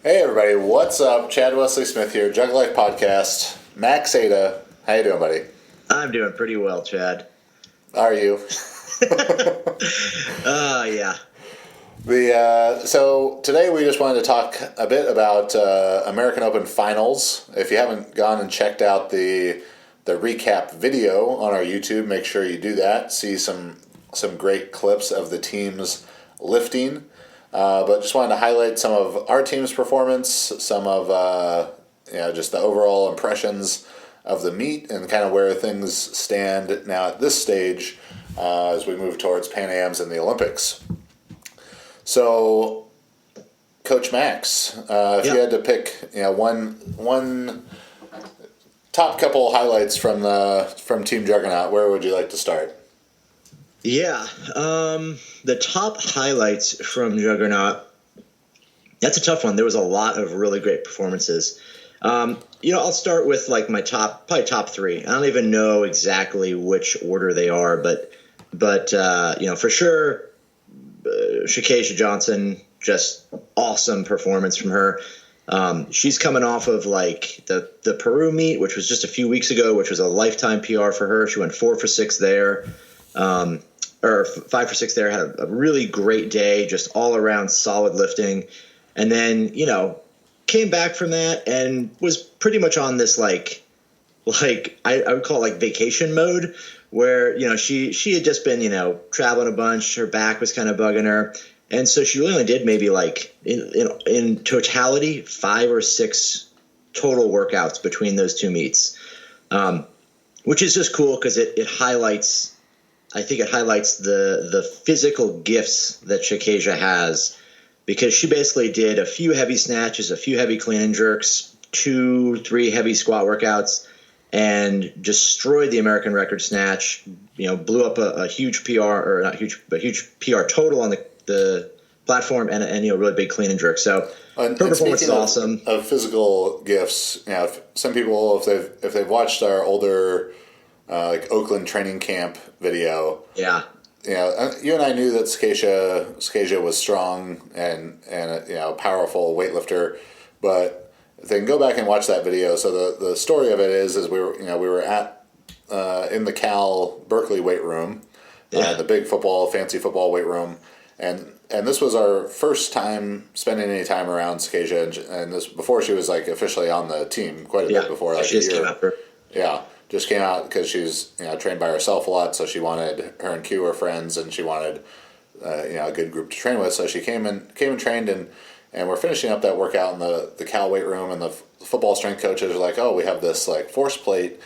Hey everybody, what's up? Chad Wesley Smith here, Jug Life Podcast. Max Ada, how you doing, buddy? I'm doing pretty well, Chad. Are you? Yeah. So today we just wanted to talk a bit about American Open Finals. If you haven't gone and checked out the recap video on our YouTube, make sure you do that. See some great clips of the teams lifting. But just wanted to highlight some of our team's performance, some of just the overall impressions of the meet, and kind of where things stand now at this stage as we move towards Pan Ams and the Olympics. So, Coach Max, if you had to pick, one top couple highlights from Team Juggernaut, where would you like to start? Yeah. The top highlights from Juggernaut, that's a tough one. There was a lot of really great performances. I'll start with like my top three. I don't even know exactly which order they are, but for sure, Shakesha Johnson, just awesome performance from her. She's coming off of like the Peru meet, which was just a few weeks ago, which was a lifetime PR for her. She went 4 for 6 there. Or 5 for 6 there, had a really great day, just all around solid lifting. And then, came back from that and was pretty much on this I would call it like vacation mode, where, she had just been, traveling a bunch. Her back was kind of bugging her. And so she really only did maybe in totality 5 or 6 total workouts between those two meets, which is just cool because it highlights – I think it highlights the physical gifts that Shakesha has, because she basically did a few heavy snatches, a few heavy clean and jerks, 2-3 heavy squat workouts, and destroyed the American record snatch. Blew up a huge PR, or not huge, but huge PR total on the platform, and really big clean and jerk. So her performance is awesome. Of physical gifts, some people, if they've watched our older Oakland training camp video. Yeah. You and I knew that Shakesha was strong and a powerful weightlifter, but if they can go back and watch that video. So the story of it is we were at in the Cal Berkeley weight room, the big fancy football weight room, and this was our first time spending any time around Shakesha, and this before she was officially on the team, quite a bit before, she just came after. Yeah. Just came out because she's trained by herself a lot, so she wanted, her and Q were friends, and she wanted a good group to train with. So she came and trained, and we're finishing up that workout in the Cal weight room, and the football strength coaches are like, "Oh, we have this force plate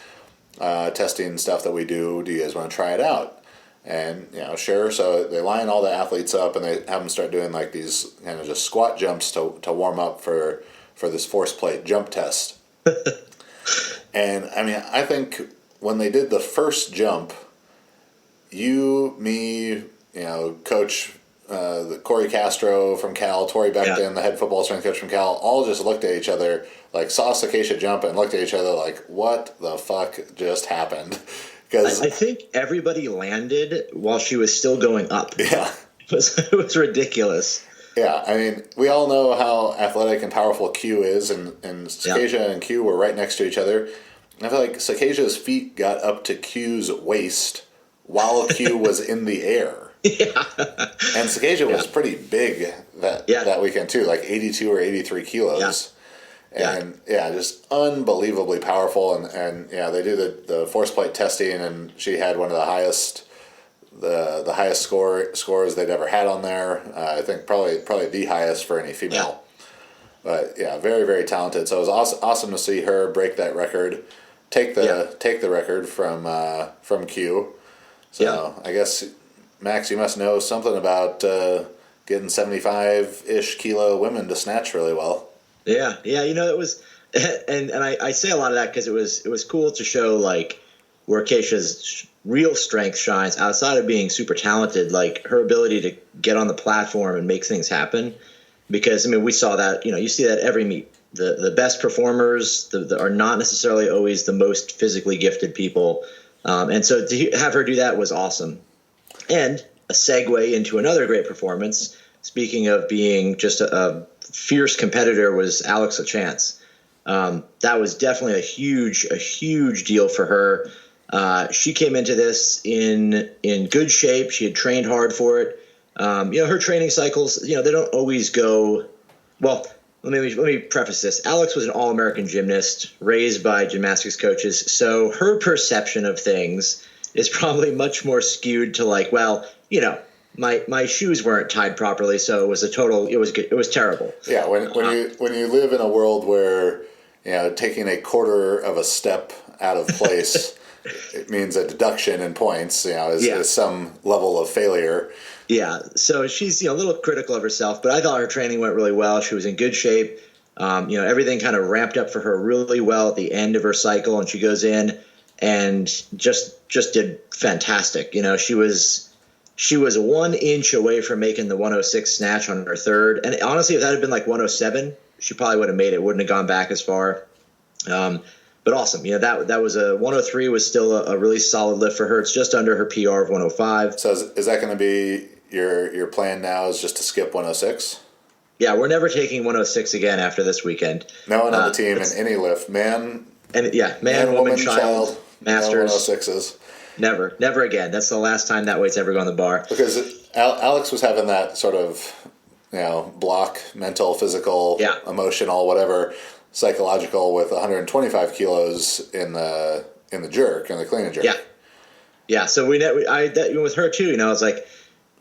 testing stuff that we do. Do you guys want to try it out?" And sure. So they line all the athletes up, and they have them start doing these kind of just squat jumps to warm up for this force plate jump test. And I think when they did the first jump, Coach Corey Castro from Cal, Tori Beckton, the head football strength coach from Cal, all just looked at each other, saw Shakesha jump and looked at each other like, what the fuck just happened? Because I think everybody landed while she was still going up. Yeah. It was ridiculous. Yeah, we all know how athletic and powerful Q is, and Shakesha and Q were right next to each other. I feel like Shakesha's feet got up to Q's waist while Q was in the air. Yeah. And Shakesha was pretty big that weekend too, 82 or 83 kilos. Yeah. And just unbelievably powerful. And they do the force plate testing, and she had one of the highest scores they'd ever had on there. I think probably the highest for any female. Yeah. But very, very talented. So it was awesome to see her break that record, take the record from Q. So I guess, Max, you must know something about getting 75-ish kilo women to snatch really well. Yeah. It was, and I say a lot of that because it was cool to show where Keisha's real strength shines outside of being super talented, her ability to get on the platform and make things happen. Because, we saw that, you see that every meet. The best performers are not necessarily always the most physically gifted people. And so to have her do that was awesome. And a segue into another great performance, speaking of being just a fierce competitor was Alex LaChance. That was definitely a huge deal for her. She came into this in good shape. She had trained hard for it. Her training cycles, they don't always go well. Let me preface this. Alex was an All-American gymnast raised by gymnastics coaches, so her perception of things is probably much more skewed to like, well, my shoes weren't tied properly, so it was it was terrible. Yeah, when you live in a world where taking a quarter of a step out of place it means a deduction in points, is some level of failure. Yeah, so she's a little critical of herself, but I thought her training went really well. She was in good shape. Everything kind of ramped up for her really well at the end of her cycle, and she goes in and just did fantastic. She was 1 inch away from making the 106 snatch on her third, and honestly, if that had been like 107, she probably would have made it. Wouldn't have gone back as far. But awesome. That was a 103 was still a really solid lift for her. It's just under her PR of 105. So is that going to be your plan now, is just to skip 106? Yeah, we're never taking 106 again after this weekend. No one on the team in any lift, man, woman, child, masters, 106s. Never again. That's the last time that weight's ever gone to the bar. Because Alex was having that sort of, block, mental, physical, emotional, whatever, psychological with 125 kilos in the jerk, in the clean and jerk. Yeah. So with her too, I was like,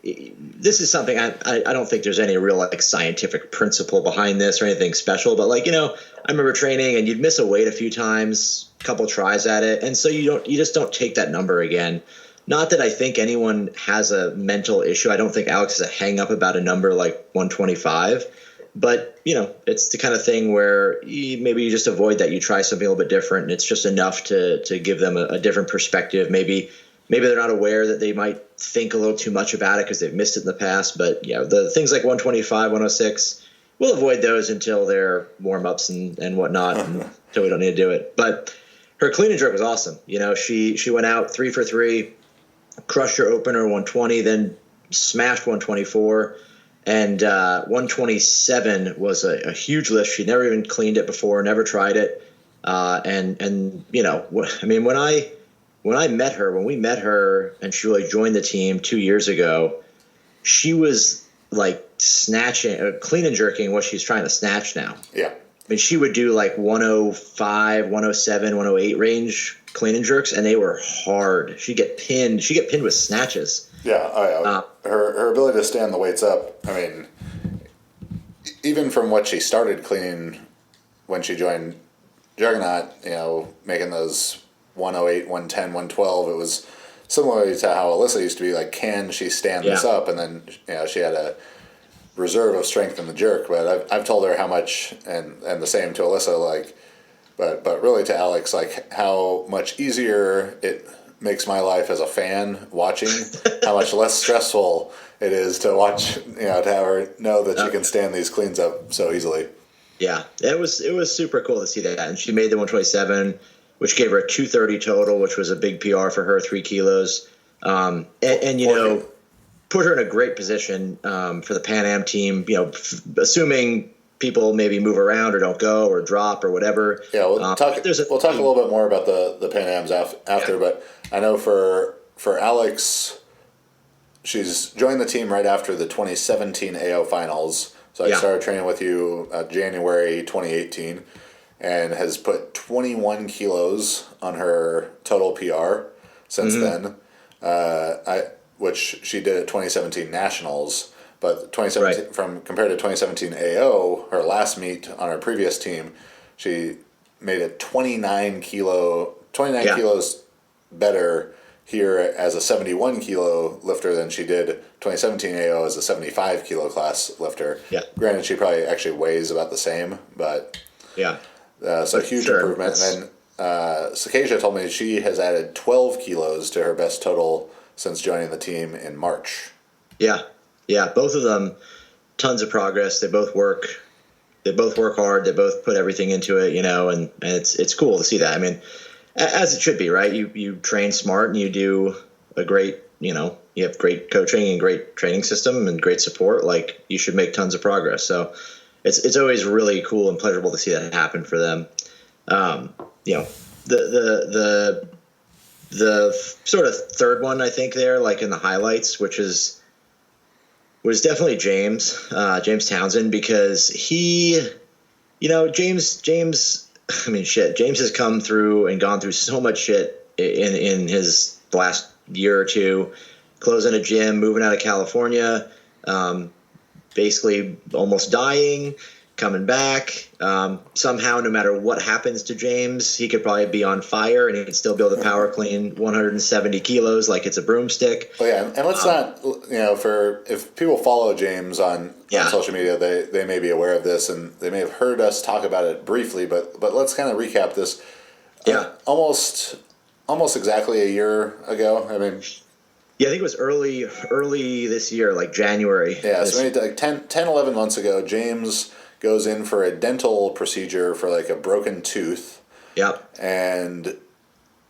this is something I don't think there's any real like scientific principle behind this or anything special, but like, I remember training and you'd miss a weight a few times, a couple tries at it. And so you just don't take that number again. Not that I think anyone has a mental issue. I don't think Alex has a hang up about a number like 125, but it's the kind of thing where maybe you just avoid that. You try something a little bit different, and it's just enough to give them a different perspective. Maybe they're not aware that they might think a little too much about it because they've missed it in the past. But the things like 125, 106, we'll avoid those until they're warm-ups and whatnot, until we don't need to do it. But her clean and jerk was awesome. She went out 3 for 3, crushed her opener 120, then smashed 124. And 127 was a huge lift. She'd never even cleaned it before, never tried it. When we met her and she really joined the team 2 years ago, she was like snatching, clean and jerking what she's trying to snatch now. Yeah. I mean, she would do like 105, 107, 108 range clean and jerks, and they were hard. She'd get pinned with snatches. Yeah, her ability to stand the weights up, I mean, even from what she started cleaning when she joined Juggernaut, making those 108, 110, 112, it was similar to how Alyssa used to be like, can she stand this up? And then, she had a reserve of strength in the jerk, but I've told her how much, and the same to Alyssa, like, but really to Alex, like how much easier it makes my life as a fan watching, how much less stressful it is to watch, to have her know that she can stand these cleans up so easily. Yeah, it was super cool to see that. And she made the 127, which gave her a 230 total, which was a big PR for her, 3 kilos. And put her in a great position for the Pan Am team, assuming people maybe move around or don't go or drop or whatever. Yeah, we'll talk a little bit more about the Pan Ams after, but I know for Alex, she's joined the team right after the 2017 AO finals. So I started training with you January 2018 and has put 21 kilos on her total PR since then, which she did at 2017 Nationals. But 2017, compared to 2017 AO, her last meet on her previous team, she made a 29 kilos better here as a 71 kilo lifter than she did 2017 AO as a 75 kilo class lifter. Yeah. Granted, she probably actually weighs about the same, but so huge improvement. And then Sakasia told me she has added 12 kilos to her best total since joining the team in March. Yeah, both of them, tons of progress. They both work hard. They both put everything into it, and it's cool to see that. I mean, as it should be, right? You train smart and you do a great, you have great coaching and great training system and great support. Like, you should make tons of progress. So it's always really cool and pleasurable to see that happen for them. You know, the sort of third one I think there, like in the highlights, was definitely James Townsend, because he, James. I mean, shit. James has come through and gone through so much shit in his last year or two, closing a gym, moving out of California, basically almost dying, coming back. Somehow, no matter what happens to James, he could probably be on fire and he could still be able to power clean 170 kilos like it's a broomstick. Oh yeah, and let's not, if people follow James on social media, they may be aware of this and they may have heard us talk about it briefly, but let's kind of recap this. Yeah. Almost exactly a year ago. I mean, yeah, I think it was early this year, like January. Yeah, so maybe like 10, 11 months ago, James goes in for a dental procedure for like a broken tooth. Yep. And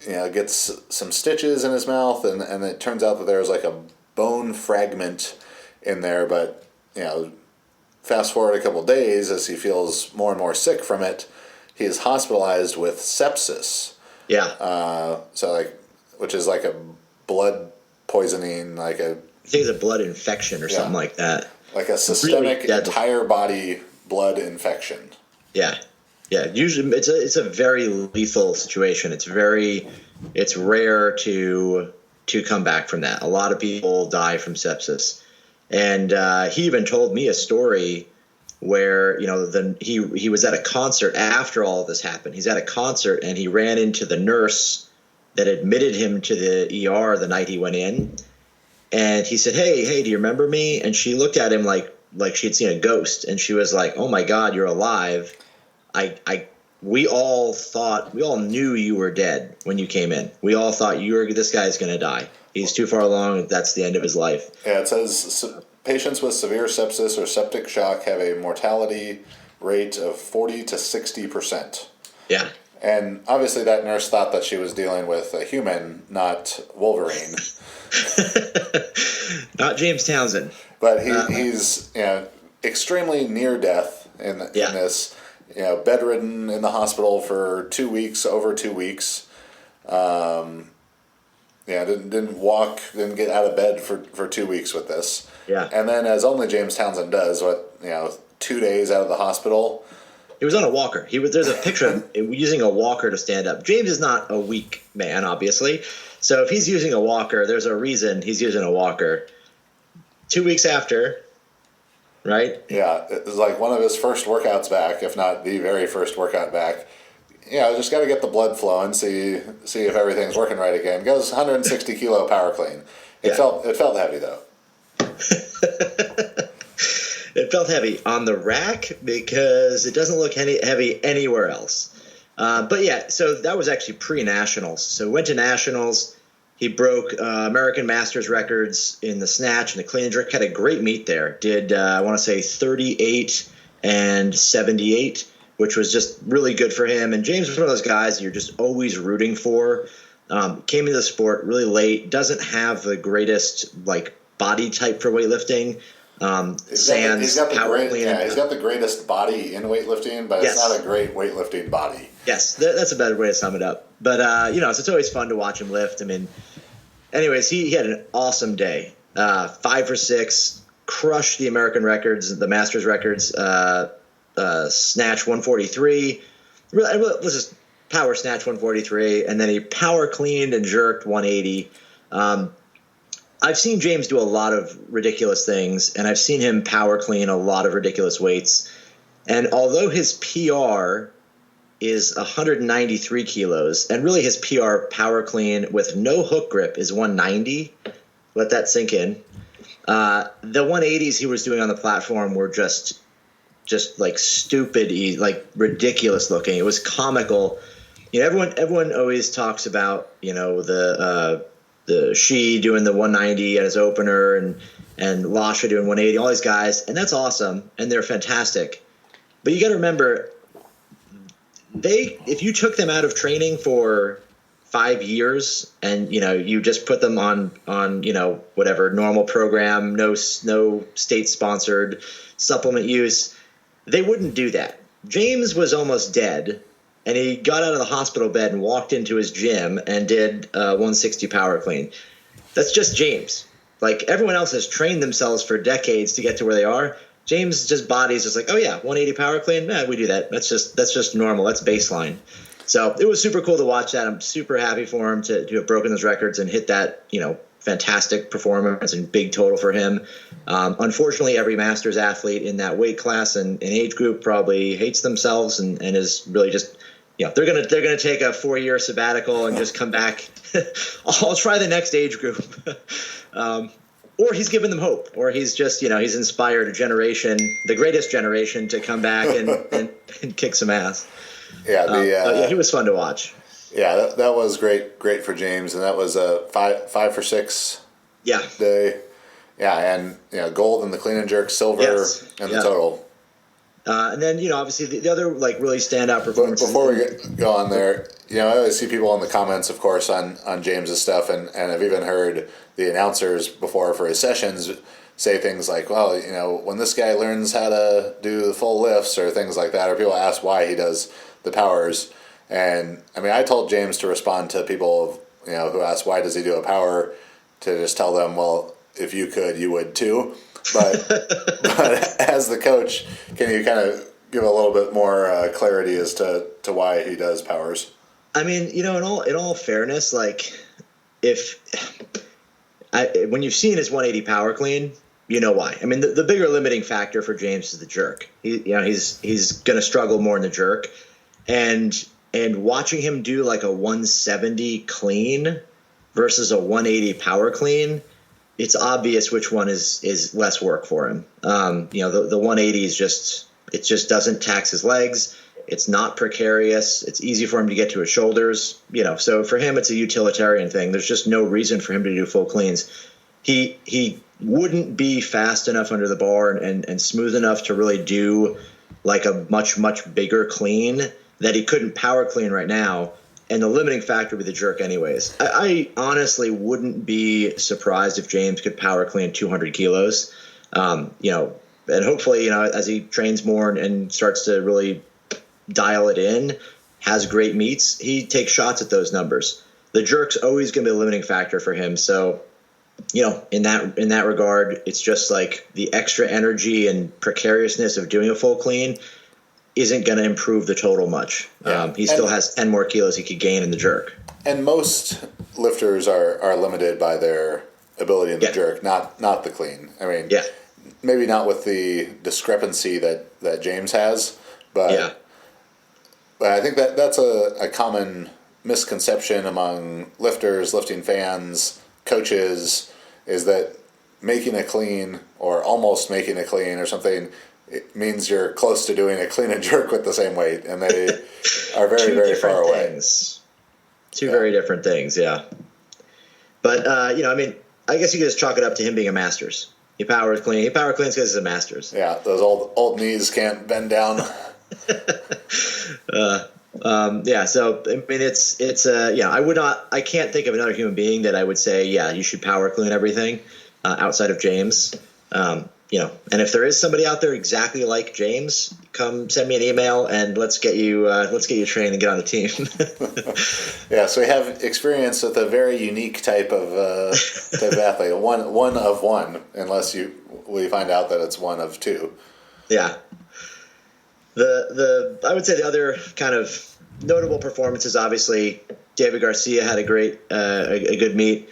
gets some stitches in his mouth, and it turns out that there's like a bone fragment in there, but fast forward a couple days as he feels more and more sick from it, he is hospitalized with sepsis. Yeah. Which is like a blood poisoning, I think it's a blood infection or something like that. Like a systemic really entire body blood infection. Yeah. Yeah. Usually it's a very lethal situation. It's rare to come back from that. A lot of people die from sepsis. And he even told me a story where, he was at a concert after all of this happened. He's at a concert and he ran into the nurse that admitted him to the ER the night he went in. And he said, hey, do you remember me? And she looked at him like she had seen a ghost. And she was like, oh my God, you're alive. We all knew you were dead when you came in. We all thought this guy's going to die. He's too far along. That's the end of his life. Yeah, it says patients with severe sepsis or septic shock have a mortality rate of 40 to 60%. Yeah. And obviously that nurse thought that she was dealing with a human, not Wolverine. Not James Townsend. But he's extremely near death in this. Bedridden in the hospital for 2 weeks, over 2 weeks. Didn't walk, didn't get out of bed for 2 weeks with this. Yeah. And then, as only James Townsend does, 2 days out of the hospital. He was on a walker. There's a picture of him using a walker to stand up. James is not a weak man, obviously. So if he's using a walker, there's a reason he's using a walker. 2 weeks after, right? Yeah, it was like one of his first workouts back, if not the very first workout back. Just got to get the blood flowing, see if everything's working right again. Goes 160 kilo power clean. It felt heavy though. It felt heavy on the rack because it doesn't look heavy anywhere else. But yeah, so that was actually pre-nationals. So went to nationals. He broke American Masters records in the snatch and the clean and jerk. Had a great meet there. Did I want to say 38 and 78, which was just really good for him. And James was one of those guys you're just always rooting for. Came into the sport really late. Doesn't have the greatest body type for weightlifting. He's got the greatest body in weightlifting, but it's not a great weightlifting body. Yes, that's a better way to sum it up. But so it's always fun to watch him lift. I mean, anyways, he had an awesome day. 5 for 6, crushed the American records, the Masters records. Snatch 143. Let's just power snatch 143, and then he power cleaned and jerked 180. I've seen James do a lot of ridiculous things, and I've seen him power clean a lot of ridiculous weights. And although his PR is 193 kilos, and really his PR power clean with no hook grip is 190, let that sink in. The 180s he was doing on the platform were just like stupid, ridiculous looking. It was comical. Everyone always talks about, the Shi doing the 190 at his opener and Lasha doing 180, all these guys, and that's awesome, and they're fantastic. But you got to remember, if you took them out of training for 5 years and you just put them on whatever normal program, no state sponsored supplement use, they wouldn't do that. James was almost dead, and he got out of the hospital bed and walked into his gym and did 160 power clean. That's just James. Like, everyone else has trained themselves for decades to get to where they are. James' just body's just like, oh yeah, 180 power clean. We do that. That's just normal. That's baseline. So it was super cool to watch that. I'm super happy for him to have broken those records and hit that, fantastic performance and big total for him. Unfortunately, every Masters athlete in that weight class and age group probably hates themselves and is really just, they're gonna take a 4-year sabbatical and just come back. I'll try the next age group. Or he's given them hope, or he's just, he's inspired a generation, the greatest generation, to come back and kick some ass. Yeah, he was fun to watch. Yeah, that was great for James, and that was a 5 for 6 day. Yeah, and gold in the clean and jerk, silver in the total. And then obviously the other really standout performances. Before we go on there, I always see people in the comments, of course, on James's stuff, and I've even heard the announcers before for his sessions say things like, well, when this guy learns how to do the full lifts or things like that, or people ask why he does the powers. And I mean, I told James to respond to people, who ask why does he do a power, to just tell them, well, if you could, you would too. But as the coach, can you kind of give a little bit more clarity as to why he does powers? I mean, in all fairness, when you've seen his 180 power clean, you know why. I mean, the bigger limiting factor for James is the jerk. He's going to struggle more in the jerk, and watching him do like a 170 clean versus a 180 power clean, it's obvious which one is less work for him. The 180 is just doesn't tax his legs. It's not precarious. It's easy for him to get to his shoulders. So for him, it's a utilitarian thing. There's just no reason for him to do full cleans. He wouldn't be fast enough under the bar and smooth enough to really do like a much, much bigger clean that he couldn't power clean right now. And the limiting factor would be the jerk anyways. I honestly wouldn't be surprised if James could power clean 200 kilos. And hopefully, as he trains more and starts to really dial it in, has great meets, he takes shots at those numbers. The jerk's always going to be a limiting factor for him. So, in that regard, it's just like the extra energy and precariousness of doing a full clean isn't going to improve the total much. Yeah. He still has 10 more kilos he could gain in the jerk. And most lifters are limited by their ability in the jerk, not the clean. I mean, maybe not with the discrepancy that James has, but I think that's a common misconception among lifters, lifting fans, coaches, is that making a clean or almost making a clean or something, it means you're close to doing a clean and jerk with the same weight, and they are very, very far away. Two very different things, yeah. But, I guess you could just chalk it up to him being a Masters. He powers clean. He power cleans because he's a Masters. Yeah, those old knees can't bend down. So I mean, I can't think of another human being that I would say, you should power clean everything outside of James. And if there is somebody out there exactly like James, come send me an email and let's get you trained and get on the team. So we have experience with a very unique type of athlete, one of one, unless we find out that it's one of two. Yeah. I would say the other kind of notable performances, obviously, David Garcia had a good meet,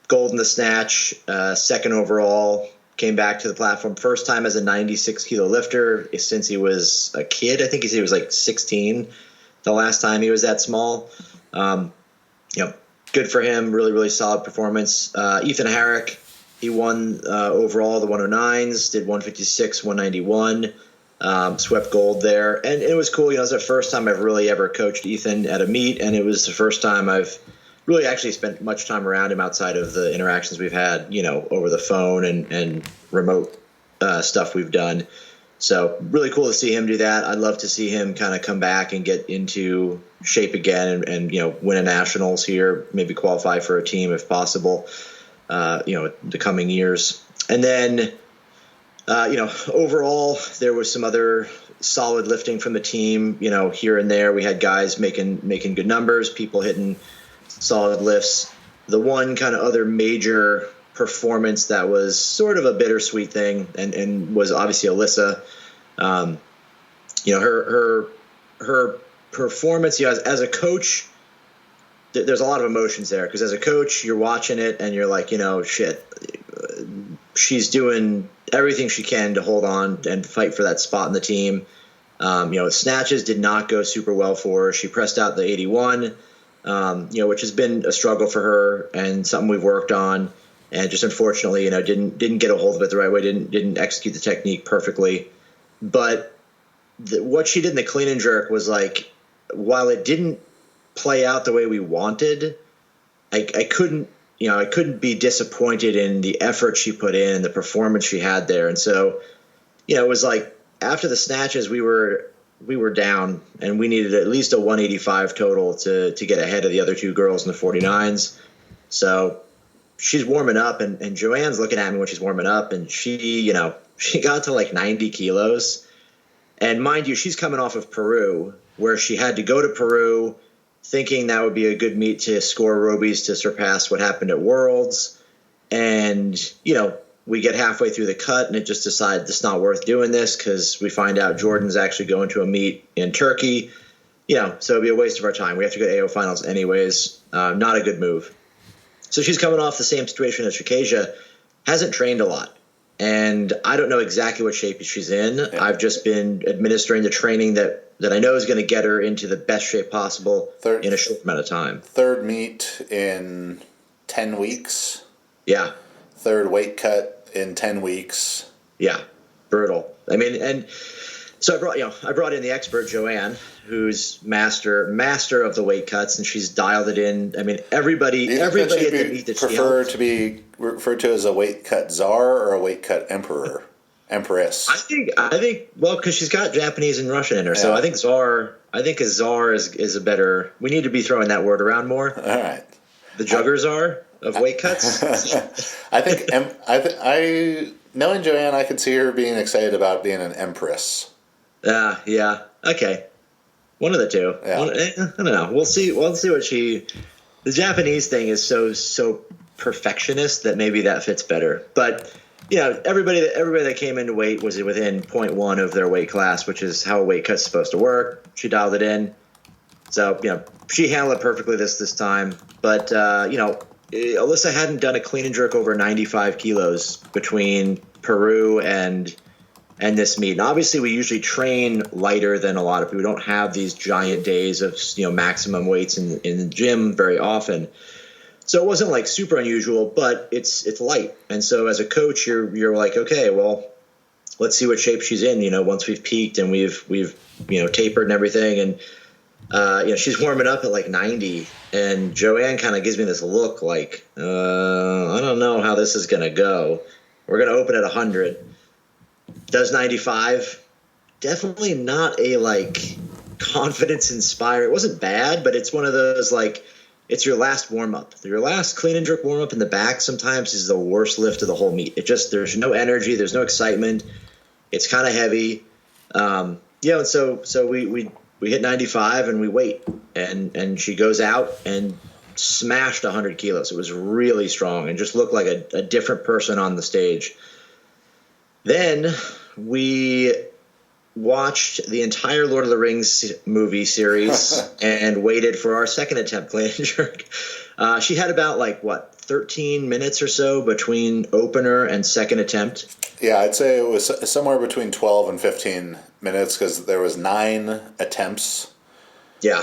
gold in the snatch, second overall. Came back to the platform first time as a 96 kilo lifter since he was a kid. I think he said he was like 16 the last time he was that small. Good for him. Really, really solid performance. Ethan Herrick, he won overall the 109s, did 156, 191, swept gold there. And it was cool. It was the first time I've really ever coached Ethan at a meet, and it was the first time I've really actually spent much time around him outside of the interactions we've had, over the phone and remote stuff we've done. So really cool to see him do that. I'd love to see him kind of come back and get into shape again and win a nationals here, maybe qualify for a team if possible, the coming years. And then Overall, there was some other solid lifting from the team. Here and there, we had guys making good numbers, people hitting solid lifts. The one kind of other major performance that was sort of a bittersweet thing, and was obviously Alyssa. Her performance. As a coach, there's a lot of emotions there, because as a coach, you're watching it and you're like, shit, she's doing everything she can to hold on and fight for that spot in the team. Snatches did not go super well for her. She pressed out the 81, which has been a struggle for her and something we've worked on. And just unfortunately, didn't get a hold of it the right way, didn't execute the technique perfectly. But what she did in the clean and jerk was like, while it didn't play out the way we wanted, I couldn't be disappointed in the effort she put in and the performance she had there. And so, it was like after the snatches, we were down and we needed at least a 185 total to get ahead of the other two girls in the 49s. So she's warming up, and Joanne's looking at me when she's warming up, and she got to like 90 kilos. And mind you, she's coming off of Peru, where she had to go to Peru thinking that would be a good meet to score Robies to surpass what happened at Worlds. And, we get halfway through the cut and it just decides it's not worth doing this, because we find out Jordan's actually going to a meet in Turkey. So it'd be a waste of our time. We have to go to AO finals anyways. Not a good move. So she's coming off the same situation as Shikasia, hasn't trained a lot. And I don't know exactly what shape she's in. Yeah. I've just been administering the training that I know is going to get her into the best shape possible in a short amount of time. Third meet in 10 weeks. Yeah. Third weight cut in 10 weeks. Yeah. Brutal. I mean, and so I brought in the expert, Joanne, who's master of the weight cuts, and she's dialed it in. I mean, everybody at the meet that prefer to be referred to as a weight cut czar or a weight cut empress. I think well, because she's got Japanese and Russian in her, so I think czar. I think a czar is a better. We need to be throwing that word around more. All right, the jugger czar of weight cuts. I think knowing Joanne, I could see her being excited about being an empress. Yeah. Okay. One of the two. Yeah. I don't know. We'll see what she. The Japanese thing is so perfectionist that maybe that fits better. But everybody that came into weight was within 0.1 of their weight class, which is how a weight cut's supposed to work. She dialed it in. So she handled it perfectly this time. But Alyssa hadn't done a clean and jerk over 95 kilos between Peru and this meet. And obviously we usually train lighter than a lot of people. We don't have these giant days of maximum weights in the gym very often. So it wasn't like super unusual, but it's light. And so as a coach, you're like, okay, well, let's see what shape she's in, once we've peaked and we've tapered and everything. And she's warming up at like 90, and Joanne kind of gives me this look like, I don't know how this is going to go. We're going to open at 100. Does 95. Definitely not a like confidence inspiring. It wasn't bad, but it's one of those like, it's your last warm up. Your last clean and jerk warm up in the back sometimes is the worst lift of the whole meet. There's no energy, there's no excitement. It's kind of heavy. And so we hit 95 and we wait, and she goes out and smashed 100 kilos. It was really strong and just looked like a different person on the stage. Then we watched the entire Lord of the Rings movie series and waited for our second attempt clean and jerk. She had about 13 minutes or so between opener and second attempt. Yeah, I'd say it was somewhere between 12 and 15 minutes, because there was 9 attempts. Yeah.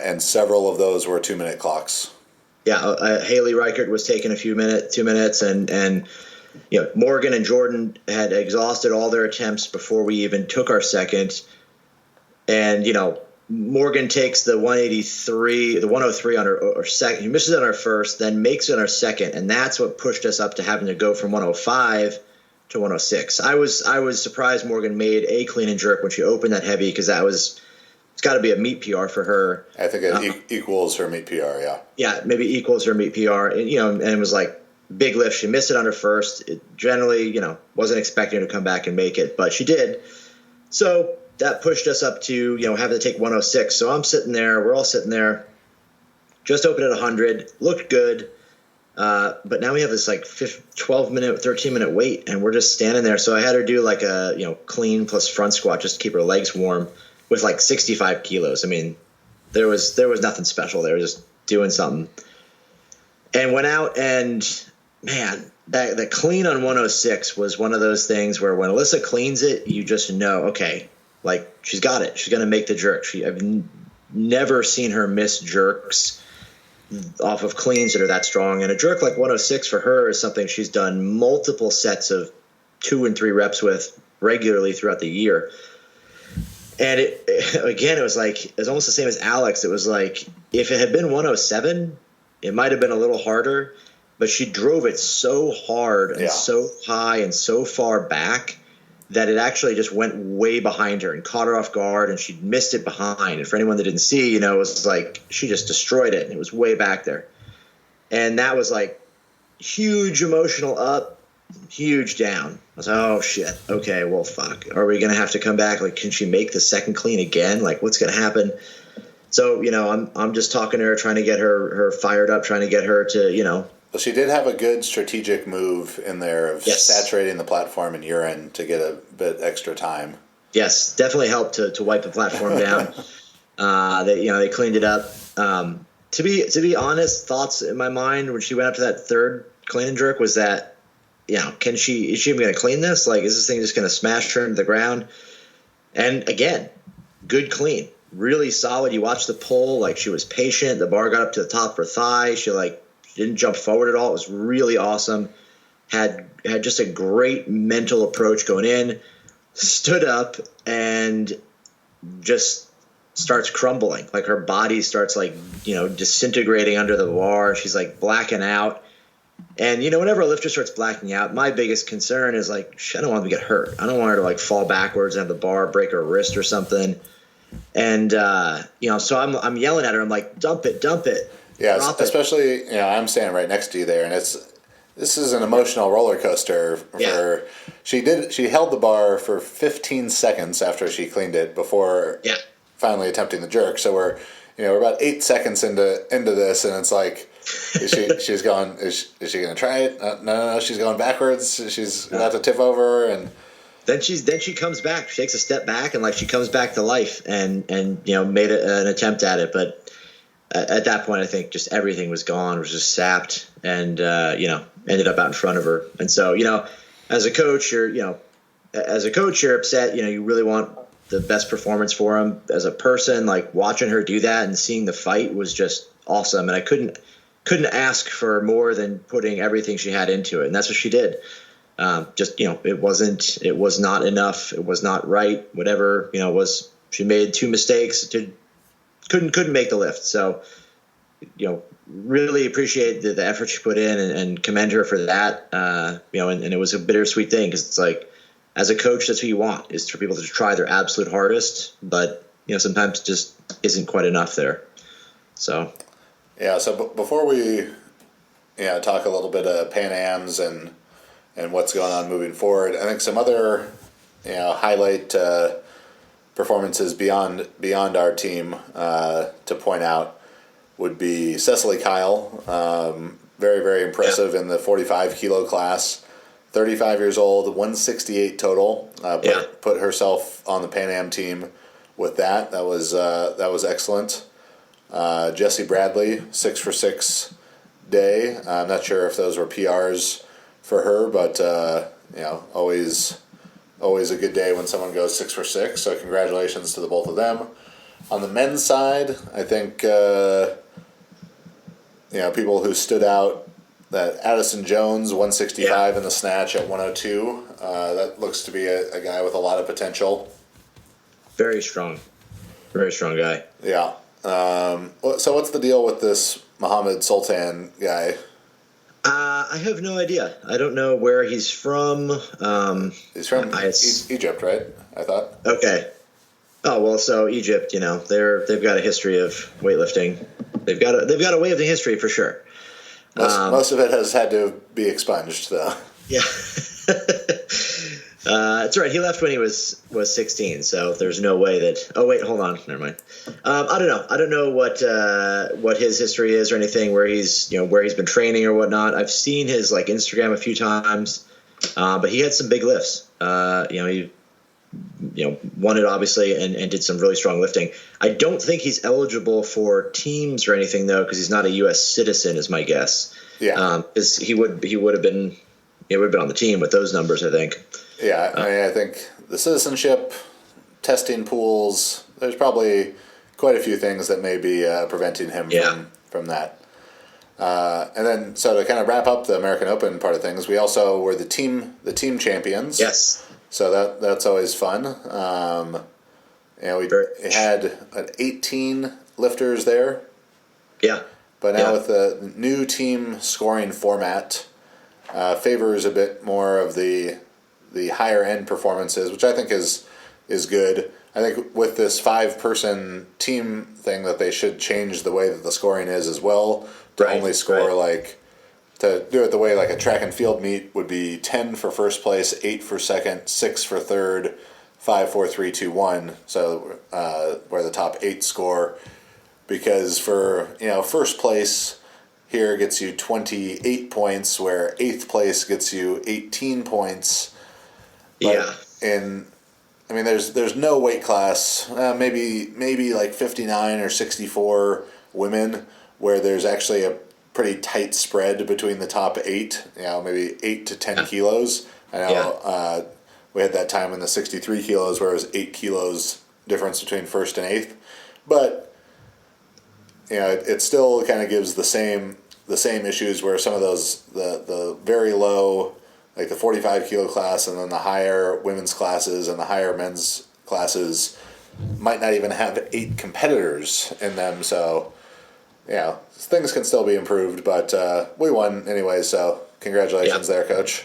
And several of those were 2-minute clocks. Yeah, Haley Reichert was taking 2 minutes, and Morgan and Jordan had exhausted all their attempts before we even took our second. And, Morgan takes the 103 on her second. He misses on her first, then makes it on her second, and that's what pushed us up to having to go from 105 to 106. I was surprised Morgan made a clean and jerk when she opened that heavy, because it's got to be a meet PR for her. I think it equals her meet PR. Yeah. Yeah, maybe equals her meet PR, and it was like big lift. She missed it on her first. It generally, wasn't expecting her to come back and make it, but she did. So that pushed us up to, having to take 106. So I'm sitting there. We're all sitting there. Just opened at 100. Looked good. But now we have this 12-minute, 13-minute wait, and we're just standing there. So I had her do a, clean plus front squat just to keep her legs warm with 65 kilos. I mean, there was nothing special there, just doing something. And went out and, man, the clean on 106 was one of those things where when Alyssa cleans it, you just know, okay, she's got it. She's going to make the jerk. I've never seen her miss jerks off of cleans that are that strong. And a jerk like 106 for her is something she's done multiple sets of 2 and 3 reps with regularly throughout the year. And it was almost the same as Alex. It was if it had been 107, it might have been a little harder, but she drove it so hard and so high and so far back that it actually just went way behind her and caught her off guard, and she missed it behind. And for anyone that didn't see, it was she just destroyed it, and it was way back there. And that was huge emotional up, huge down. I was like, oh shit, okay, well fuck. Are we going to have to come back? Can she make the second clean again? What's going to happen? So, I'm just talking to her, trying to get her fired up, trying to get her to, Well, she did have a good strategic move in there of saturating the platform in urine to get a bit extra time. Yes, definitely helped to wipe the platform down. They cleaned it up. To be honest, thoughts in my mind when she went up to that third clean and jerk was that, is she even going to clean this? Is this thing just going to smash her into the ground? And again, good clean. Really solid. You watch the pull, she was patient. The bar got up to the top of her thigh. She didn't jump forward at all. It was really awesome. Had just a great mental approach going in. Stood up and just starts crumbling. Her body starts disintegrating under the bar. She's blacking out. And whenever a lifter starts blacking out, my biggest concern is I don't want her to get hurt. I don't want her to fall backwards and have the bar break her wrist or something. And, so I'm yelling at her. I'm dump it. Yeah, especially, I'm standing right next to you there, and this is an emotional roller coaster for her. She held the bar for 15 seconds after she cleaned it before finally attempting the jerk. So we're about 8 seconds into this, and it's is she going to try it? No, she's going backwards. She's about to tip over, and Then she comes back. She takes a step back and she comes back to life and made an attempt at it. But at that point, I think just everything was gone. It was just sapped, and ended up out in front of her. And so as a coach, you're upset. You really want the best performance for him. As a person, watching her do that and seeing the fight was just awesome. And I couldn't ask for more than putting everything she had into it, and that's what she did. It was not enough. It was not right. Whatever, she made 2 mistakes. Couldn't make the lift. So, really appreciate the effort she put in and commend her for that. And it was a bittersweet thing because it's as a coach, that's what you want, is for people to try their absolute hardest, but sometimes just isn't quite enough there. So. Yeah. So before we, talk a little bit of Pan Ams and what's going on moving forward, I think some other, highlight performances beyond our team to point out would be Cecily Kyle. Very, very impressive in the 45 kilo class. 35 years old, 168 total. Put herself on the Pan Am team with that. That was excellent. Jessie Bradley, 6 for 6 day. I'm not sure if those were PRs for her, but always a good day when someone goes 6 for 6. So congratulations to the both of them. On the men's side, I think people who stood out. That Addison Jones, 165 in the snatch at 102. That looks to be a guy with a lot of potential. Very strong guy. Yeah. So what's the deal with this Mohammed Sultan guy? I have no idea. I don't know where he's from. He's from Egypt, right? I thought. Okay. Oh well, so Egypt, they've got a history of weightlifting. They've got a weightlifting history for sure. Most of it has had to be expunged, though. Yeah. That's right. He left when he was 16, so there's no way that. Oh wait, hold on. Never mind. I don't know. I don't know what his history is or anything. Where he's been training or whatnot. I've seen his Instagram a few times, but he had some big lifts. He won it obviously and did some really strong lifting. I don't think he's eligible for teams or anything though, because he's not a U.S. citizen, is my guess. Yeah. Because he would have been. It would have been on the team with those numbers, I think. Yeah, I think the citizenship, testing pools, there's probably quite a few things that may be preventing him from that. And then, so to kind of wrap up the American Open part of things, we also were the team champions. Yes. So that's always fun. We had 18 lifters there. Yeah. But now with the new team scoring format, favors a bit more of the higher end performances, which I think is good. I think with this 5-person team thing that they should change the way that the scoring is as well, to only score to do it the way a track and field meet would be 10 for first place, 8 for second, 6 for third, 5, 4, 3, 2, 1. So where the top 8 score, because for first place here gets you 28 points, where 8th place gets you 18 points. But there's no weight class, maybe 59 or 64 women, where there's actually a pretty tight spread between the top 8, maybe 8 to 10 kilos. I know we had that time in the 63 kilos where it was 8 kilos difference between first and 8th. But it still kind of gives the same issues, where some of those the very low, like the 45 kilo class, and then the higher women's classes and the higher men's classes might not even have 8 competitors in them. So things can still be improved, but we won anyway, so congratulations there, Coach.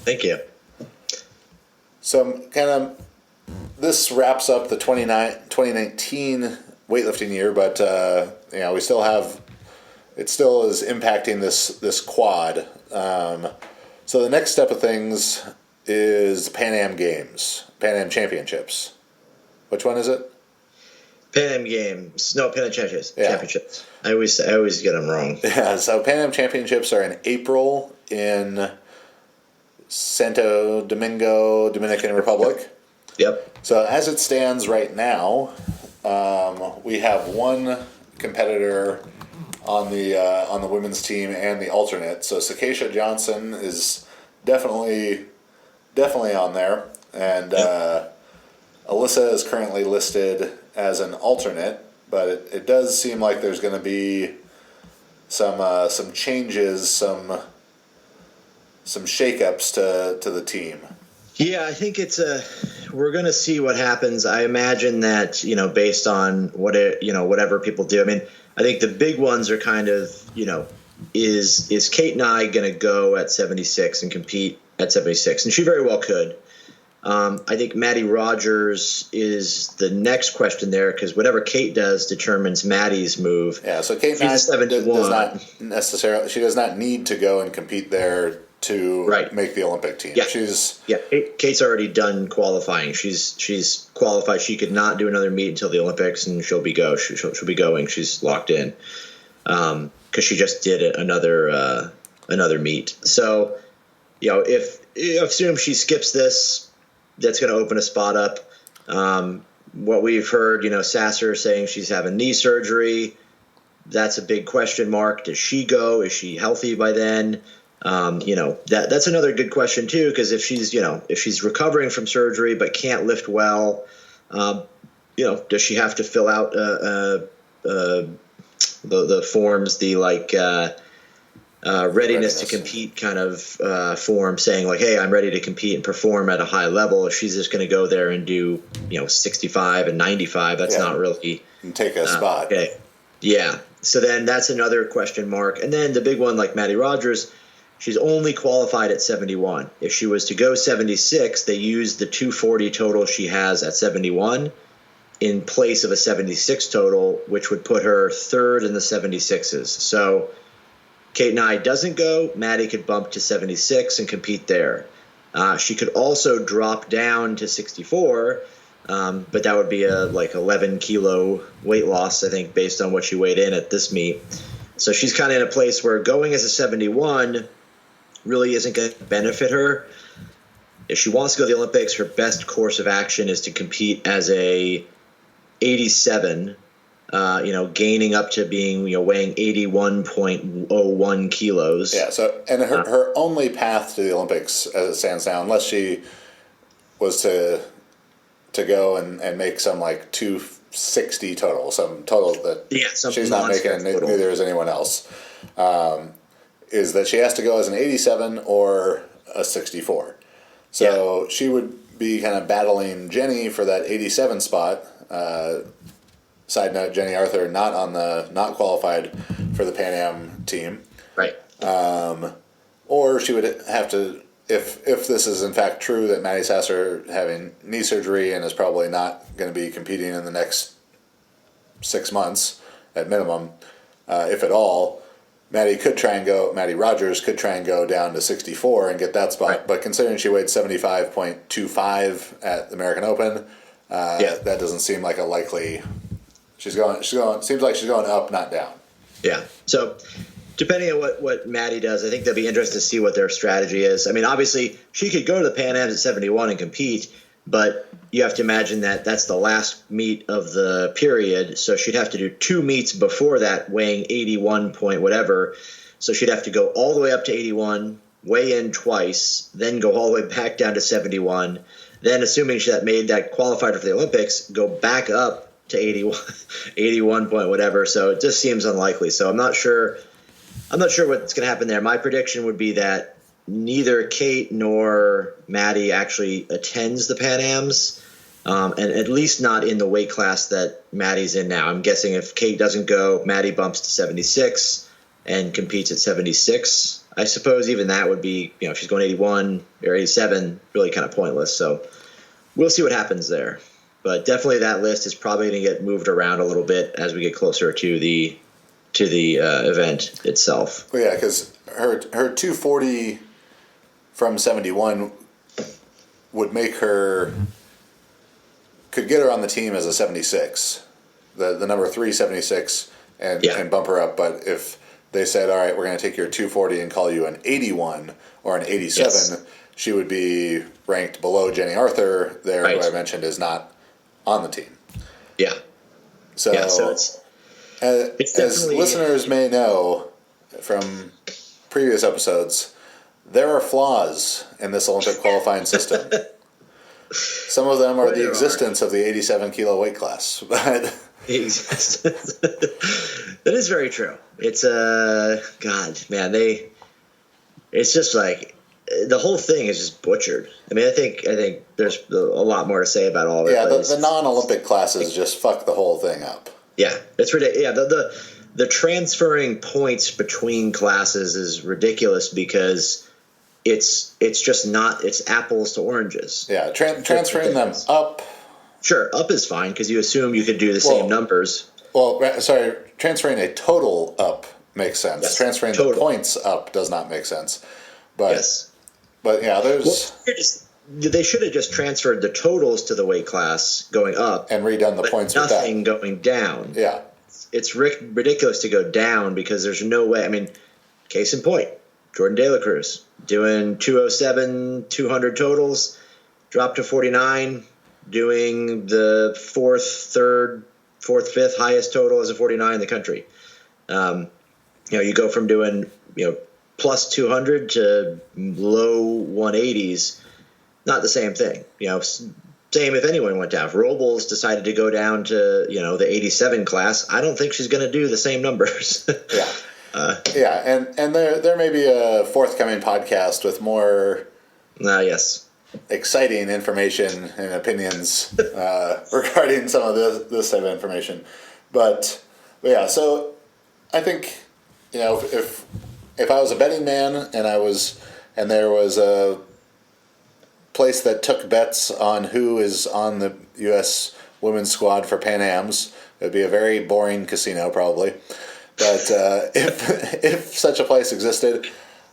Thank you. So this wraps up the 2019 weightlifting year, but we still have, it still is impacting this quad. So the next step of things is Pan Am Championships. Which one is it? Pan Am Games. No, Pan Am Championships. Championships. I always get them wrong. Yeah, so Pan Am Championships are in April in Santo Domingo, Dominican Republic. Yep. So as it stands right now, we have one competitor on the women's team and the alternate. So Sakesha Johnson is definitely on there, and Alyssa is currently listed as an alternate. But it does seem like there's going to be some changes, some shakeups to the team. Yeah, I think we're going to see what happens. I imagine that, based on whatever people do. I mean, I think the big ones are kind of, is Kate and I going to go at 76 and compete at 76? And she very well could. I think Maddie Rogers is the next question there, because whatever Kate does determines Maddie's move. Yeah, so Kate does not need to go and compete there to make the Olympic team. Yeah, Kate's already done qualifying. She's qualified. She could not do another meet until the Olympics, and she'll be going. She's locked in because she just did another meet. So, if assume she skips this, that's going to open a spot up. What we've heard, Sasser saying she's having knee surgery. That's a big question mark. Does she go? Is she healthy by then? That's another good question too, because if she's recovering from surgery but can't lift well, does she have to fill out the forms, the readiness to compete kind of form, saying like, hey, I'm ready to compete and perform at a high level? If she's just going to go there and do 65 and 95, that's not really and take a spot. Okay. Yeah. So then that's another question mark. And then the big one, like Maddie Rogers, she's only qualified at 71. If she was to go 76, they use the 240 total she has at 71 in place of a 76 total, which would put her third in the 76s. So, Kate Nye doesn't go, Maddie could bump to 76 and compete there. She could also drop down to 64, but that would be a 11 kilo weight loss, I think, based on what she weighed in at this meet. So she's kind of in a place where going as a 71 really isn't going to benefit her. If she wants to go to the Olympics, her best course of action is to compete as a 87, gaining up to being, weighing 81.01 kilos. Yeah, so, and her only path to the Olympics as it stands now, unless she was to go and make some 260 total, some total that she's not making, and neither is anyone else, is that she has to go as an 87 or a 64. So she would be kind of battling Jenny for that 87 spot. Side note: Jenny Arthur not qualified for the Pan Am team. Right. Or she would have to, if this is in fact true that Maddie Sasser having knee surgery and is probably not going to be competing in the next 6 months at minimum, if at all. Maddie Rogers could try and go down to 64 and get that spot. Right. But considering she weighed 75.25 at the American Open, that doesn't seem like a likely. Seems like she's going up, not down. Yeah. So depending on what Maddie does, I think they'll be interested to see what their strategy is. I mean, obviously she could go to the Pan Ams at 71 and compete, but you have to imagine that that's the last meet of the period, so she'd have to do 2 meets before that, weighing 81 point whatever. So she'd have to go all the way up to 81, weigh in twice, then go all the way back down to 71. Then, assuming she qualified for the Olympics, go back up to 81 point whatever. So it just seems unlikely. So I'm not sure what's going to happen there. My prediction would be that neither Kate nor Maddie actually attends the Pan Ams, and at least not in the weight class that Maddie's in now. I'm guessing if Kate doesn't go, Maddie bumps to 76 and competes at 76. I suppose even that would be, if she's going 81 or 87, really kind of pointless. So we'll see what happens there. But definitely that list is probably going to get moved around a little bit as we get closer to the event itself. Well, yeah, because her 240 from 71 would make her, could get her on the team as a 76, the number 376, and bump her up. But if they said, all right, we're going to take your 240 and call you an 81 or an 87, she would be ranked below Jenny Arthur there, who I mentioned is not on the team. Yeah. So it's as listeners may know from previous episodes, there are flaws in this Olympic qualifying system. Some of them are the existence of the 87 kilo weight class. But that is very true. It's it's just the whole thing is just butchered. I mean, I think there's a lot more to say about all of it. Yeah, the non-Olympic classes just fuck the whole thing up. Yeah, it's ridiculous. Yeah, the transferring points between classes is ridiculous because it's just not. It's apples to oranges. Yeah, transferring them up. Sure, up is fine because you assume you could do the same numbers. Well, sorry, transferring a total up makes sense. Yes, transferring the points up does not make sense. But but yeah, there's. They should have just transferred the totals to the weight class going up and redone the points with that. Nothing going down. Yeah. It's ridiculous to go down because there's no way. I mean, case in point, Jordan De La Cruz doing 207, 200 totals, dropped to 49, doing the fourth, fifth highest total as a 49 in the country. You go from doing, plus 200 to low 180s. Not the same thing. Same if anyone went down. If Robles decided to go down to, the 87 class, I don't think she's going to do the same numbers. Yeah. And there may be a forthcoming podcast with more exciting information and opinions regarding some of this type of information. But yeah, so I think, if I was a betting man and there was a place that took bets on who is on the U.S. women's squad for Pan Ams, it would be a very boring casino probably. But if such a place existed,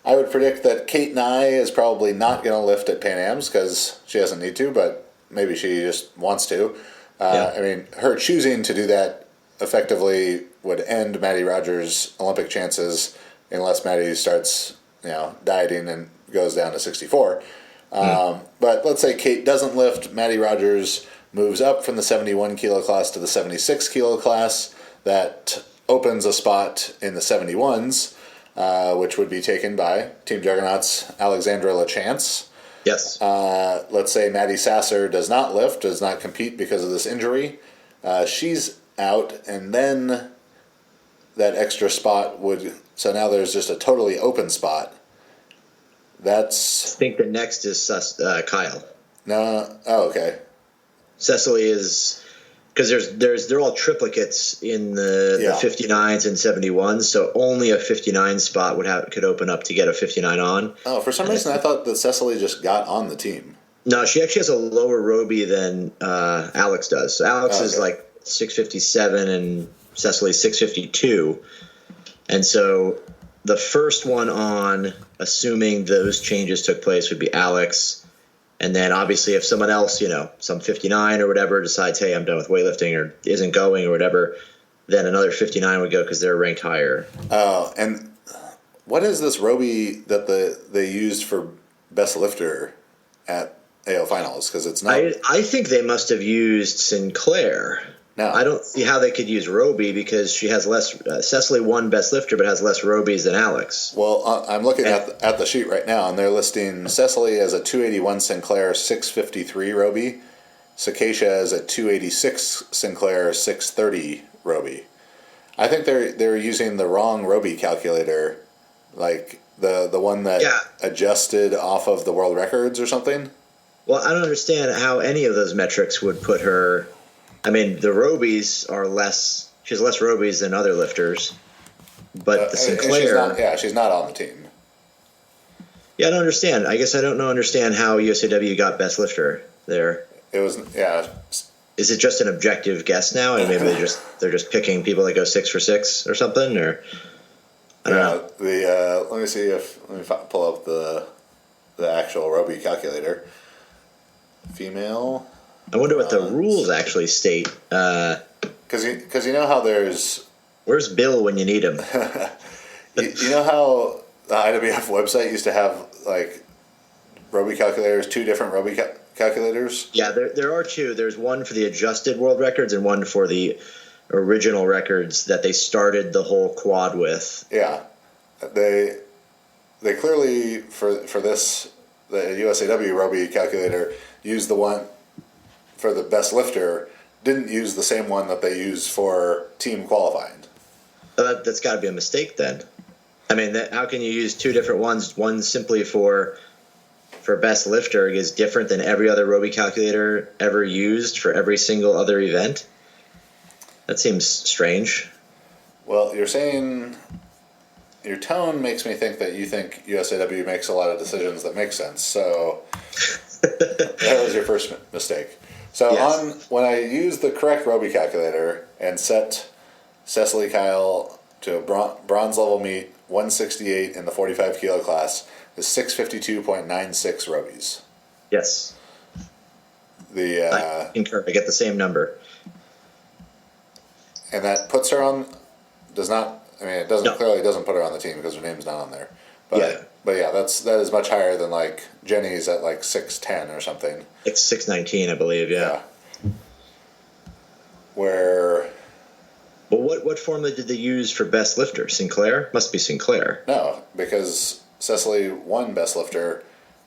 I would predict that Kate Nye is probably not going to lift at Pan Am's because she doesn't need to, but maybe she just wants to. Yeah. I mean, her choosing to do that effectively would end Maddie Rogers' Olympic chances unless Maddie starts, dieting and goes down to 64. But let's say Kate doesn't lift, Maddie Rogers moves up from the 71 kilo class to the 76 kilo class. That opens a spot in the 71s, which would be taken by Team Juggernaut's Alexandra LaChance. Yes. Let's say Maddie Sasser does not lift, does not compete because of this injury. She's out, and then that extra spot would... So now there's just a totally open spot. I think the next is Kyle. No. Oh, okay. Cecily is... Because they're all triplicates in the 59s and 71s, so only a 59 spot could open up to get a 59 on. Oh, for some reason I thought that Cecily just got on the team. No, she actually has a lower Roby than Alex does. So Alex is like 657 and Cecily's 652. And so the first one on, assuming those changes took place, would be Alex. And then obviously if someone else, some 59 or whatever decides, hey, I'm done with weightlifting or isn't going or whatever, then another 59 would go because they're ranked higher. Oh, and what is this Roby that they used for best lifter at AO finals? Because it's not... I think they must have used Sinclair. No. I don't see how they could use Roby because she has less... Cecily won best lifter but has less Robies than Alex. Well, I'm looking at the sheet right now, and they're listing Cecily as a 281 Sinclair, 653 Roby. Sakeisha as a 286 Sinclair, 630 Roby. I think they're using the wrong Roby calculator, like the one that adjusted off of the world records or something. Well, I don't understand how any of those metrics would put her... I mean, the Robies are less... She has less Robies than other lifters. But the Sinclair... She's not on the team. Yeah, I don't understand. I guess I don't understand how USAW got best lifter there. It was... Is it just an objective guess now? And maybe they're just picking people that go 6 for 6 or something? Or I don't know. Let me pull up the actual Roby calculator. Female... I wonder what the rules actually state. Because you know how there's... Where's Bill when you need him? you know how the IWF website used to have, like, Roby calculators, 2 different Roby calculators? Yeah, there are 2. There's one for the adjusted world records and one for the original records that they started the whole quad with. Yeah. They clearly, for this, the USAW Roby calculator, used the one... for the best lifter, didn't use the same one that they use for team qualifying. That's got to be a mistake then. I mean, how can you use 2 different ones? One simply for best lifter is different than every other Roby calculator ever used for every single other event? That seems strange. Well, you're saying... Your tone makes me think that you think USAW makes a lot of decisions that make sense, so... that was your first mistake. So when I used the correct Roby calculator and set Cecily Kyle to a bronze level meet 168 in the 45 kilo class is 652.96 Robies. Yes. I concur. I get the same number. And that puts her on... it doesn't clearly doesn't put her on the team because her name's not on there. But yeah, that is much higher than like Jenny's at like 6'10" or something. It's 6'19", I believe. Yeah. Where? Well, what formula did they use for best lifter? Sinclair? Must be Sinclair. No, because Cecily won best lifter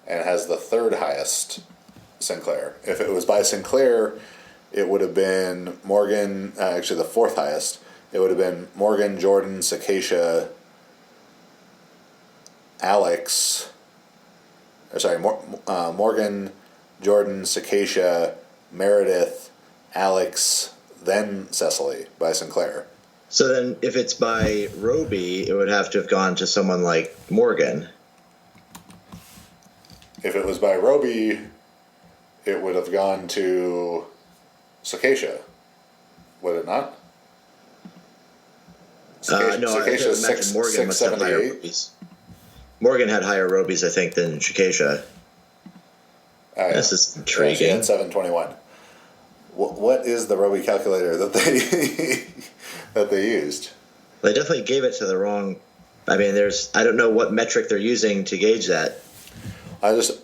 and has the 3rd highest Sinclair. If it was by Sinclair, it would have been Morgan. Actually, the 4th highest. It would have been Morgan, Jordan, Sakeisha, Alex, Morgan, Jordan, Sakeisha, Meredith, Alex, then Cecily by Sinclair. So then if it's by Roby, it would have to have gone to someone like Morgan. If it was by Roby, it would have gone to Sakeisha. Would it not? No, I Circassia's imagine Morgan must have higher 678. Robies. Morgan had higher Robies, I think, than Shikesha. Oh, yeah. This is Yeah, intriguing. she had 721. What is the Roby calculator that they that they used? They definitely gave it to the wrong. I mean, I don't know what metric they're using to gauge that.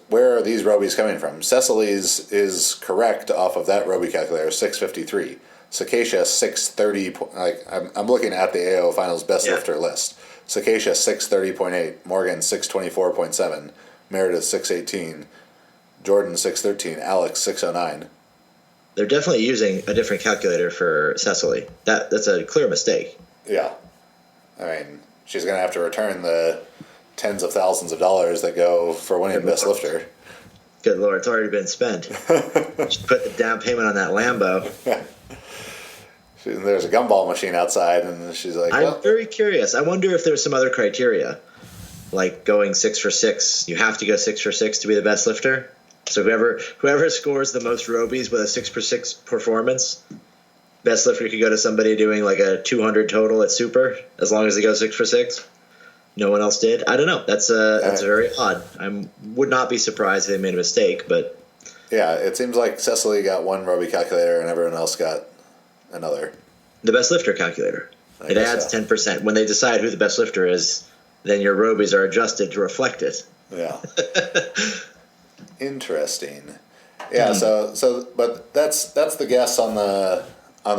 Where are these Robies coming from? Cecily's is correct off of that Roby calculator, 653. Circassia 630. I'm looking at the AO Finals best lifter list. Circassia 630.8, Morgan 624.7, Meredith 618, Jordan 613, Alex 609. They're definitely using a different calculator for Cecily. That's a clear mistake. Yeah. I mean, she's going to have to return the tens of thousands of dollars that go for winning best lifter. Good Lord, it's already been spent. She put the down payment on that Lambo. There's a gumball machine outside, and she's like, I'm very curious. I wonder if there's some other criteria, like going 6 for 6. You have to go 6 for 6 to be the best lifter. So whoever scores the most Robies with a 6 for 6 performance, best lifter could go to somebody doing like a 200 total at Super, as long as they go 6 for 6. No one else did. I don't know. That's very odd. I would not be surprised if they made a mistake, but yeah, it seems like Cecily got one Roby calculator and everyone else got another. The best lifter calculator. It adds 10%. When they decide who the best lifter is, then your Robies are adjusted to reflect it. Yeah. Interesting. Yeah, but that's the guess on the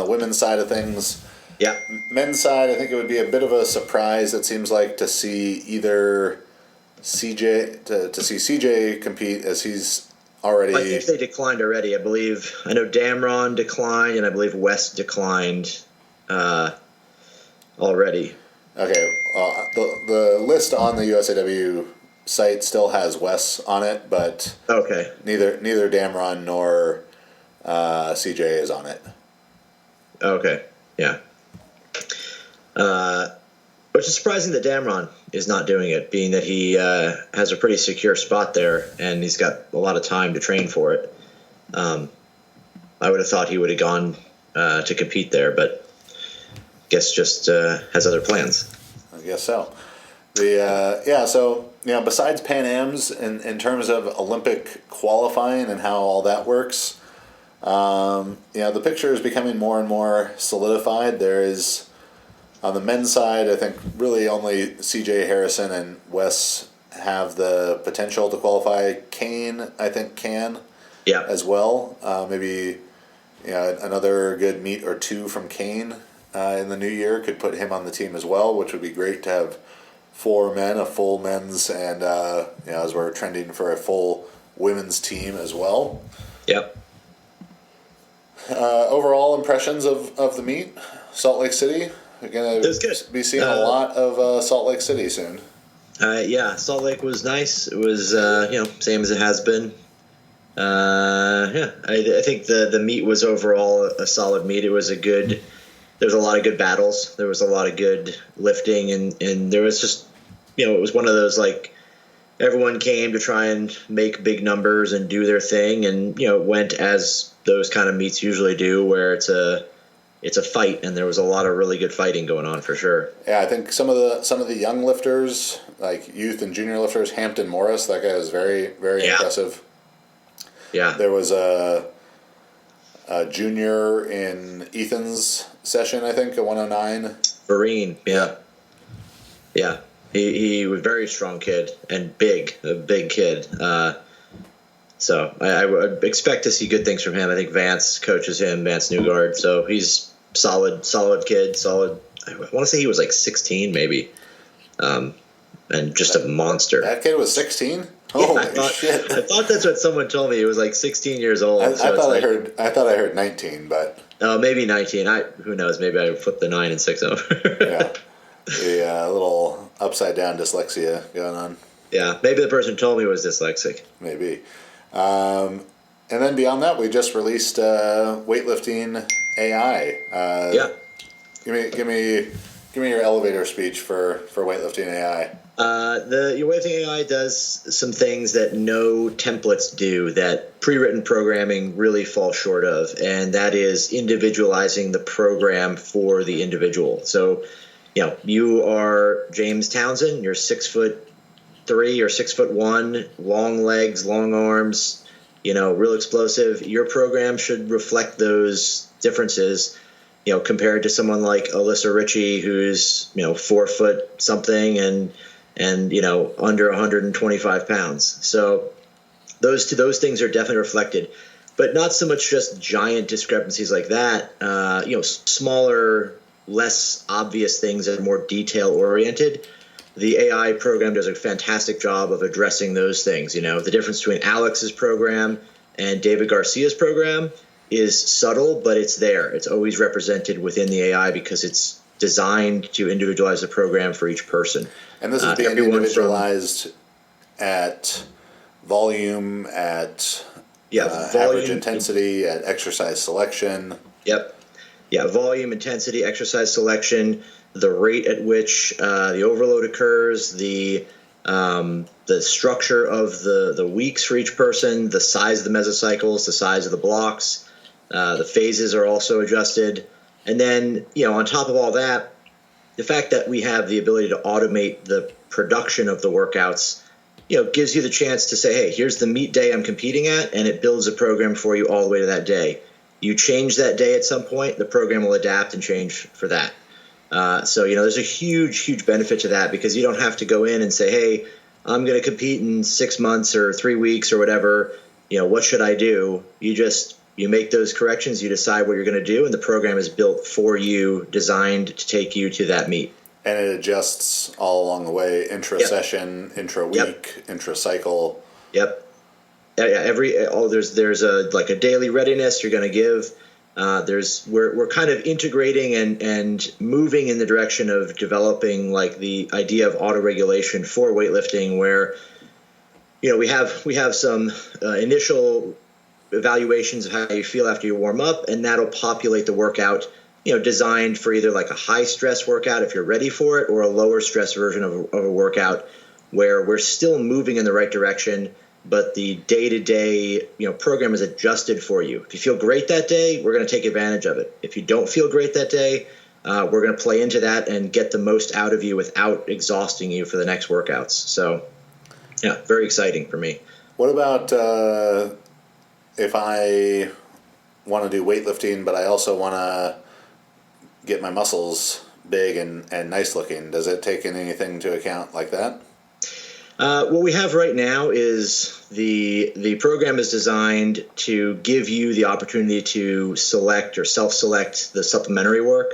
women's side of things. Yeah. Men's side, I think it would be a bit of a surprise, it seems like, to see either CJ to see CJ compete, as he's already. I think they declined already. I know Damron declined, and I believe West declined already. Okay, the list on the USAW site still has Wes on it, but okay, neither Damron nor CJ is on it. Okay, yeah. Which is surprising that Damron is not doing it, being that he has a pretty secure spot there and he's got a lot of time to train for it. I would have thought he would have gone to compete there, but guess just has other plans. I guess so. So besides Pan Am's, in terms of Olympic qualifying and how all that works, the picture is becoming more and more solidified. There is, on the men's side, I think really only CJ Harrison and Wes have the potential to qualify. Kane, I think, can as well. Maybe another good meet or two from Kane in the new year could put him on the team as well, which would be great to have 4 men, a full men's, and as we're trending for a full women's team as well. Yep. Overall impressions of the meet, Salt Lake City. We're going to be seeing a lot of Salt Lake City soon. Salt Lake was nice. It was same as it has been. I think the meet was overall a solid meet. It was there was a lot of good battles. There was a lot of good lifting, and there was just, it was one of those, like, everyone came to try and make big numbers and do their thing, and, it went as those kind of meets usually do, where it's a fight, and there was a lot of really good fighting going on for sure. Yeah, I think some of the young lifters, like youth and junior lifters, Hampton Morris, that guy was very, very impressive. Yeah. There was a junior in Ethan's session, I think, at 109. Vereen, yeah. He was a very strong kid and a big kid. So I would expect to see good things from him. I think Vance coaches him, Vance Newgard. So he's solid kid, solid. I want to say he was like 16 maybe, and just a monster. That kid was 16? Holy shit! I thought that's what someone told me. He was like 16 years old. I thought I heard 19, but maybe 19. Who knows? Maybe I flipped the 9 and 6 over. Yeah, a little upside down dyslexia going on. Yeah, maybe the person who told me was dyslexic. Maybe. And then beyond that, we just released weightlifting AI. Give me your elevator speech for weightlifting AI. Your weightlifting AI does some things that no templates do, that pre-written programming really falls short of, and that is individualizing the program for the individual. So You are James Townsend. You're 6'3" or 6'1", long legs, long arms. Real explosive. Your program should reflect those differences. Compared to someone like Alyssa Ritchie, who's 4 foot something and under 125 pounds. So those things are definitely reflected, but not so much just giant discrepancies like that. Smaller, less obvious things that are more detail oriented. The AI program does a fantastic job of addressing those things. The difference between Alex's program and David Garcia's program is subtle, but it's there. It's always represented within the AI because it's designed to individualize the program for each person. And this is being individualized at volume, at average intensity, at exercise selection. Yep. Yeah, volume, intensity, exercise selection, the rate at which the overload occurs, the structure of the weeks for each person, the size of the mesocycles, the size of the blocks, the phases are also adjusted. And then, on top of all that, the fact that we have the ability to automate the production of the workouts, gives you the chance to say, hey, here's the meet day I'm competing at, and it builds a program for you all the way to that day. You change that day at some point, the program will adapt and change for that. So there's a huge, huge benefit to that because you don't have to go in and say, hey, I'm going to compete in 6 months or 3 weeks or whatever. What should I do? You make those corrections, you decide what you're going to do, and the program is built for you, designed to take you to that meet. And it adjusts all along the way, intra-session, intra-week, intra-cycle. Yep. There's a daily readiness you're going to give. We're kind of integrating and moving in the direction of developing like the idea of auto-regulation for weightlifting, where we have some initial evaluations of how you feel after you warm up, and that'll populate the workout, designed for either like a high stress workout if you're ready for it, or a lower stress version of a workout where we're still moving in the right direction, but the day-to-day program is adjusted for you. If you feel great that day, we're going to take advantage of it. If you don't feel great that day, we're going to play into that and get the most out of you without exhausting you for the next workouts. So yeah, very exciting for me. What about if I want to do weightlifting, but I also want to get my muscles big and nice looking? Does it take anything into account like that? What we have right now is the program is designed to give you the opportunity to select or self-select the supplementary work.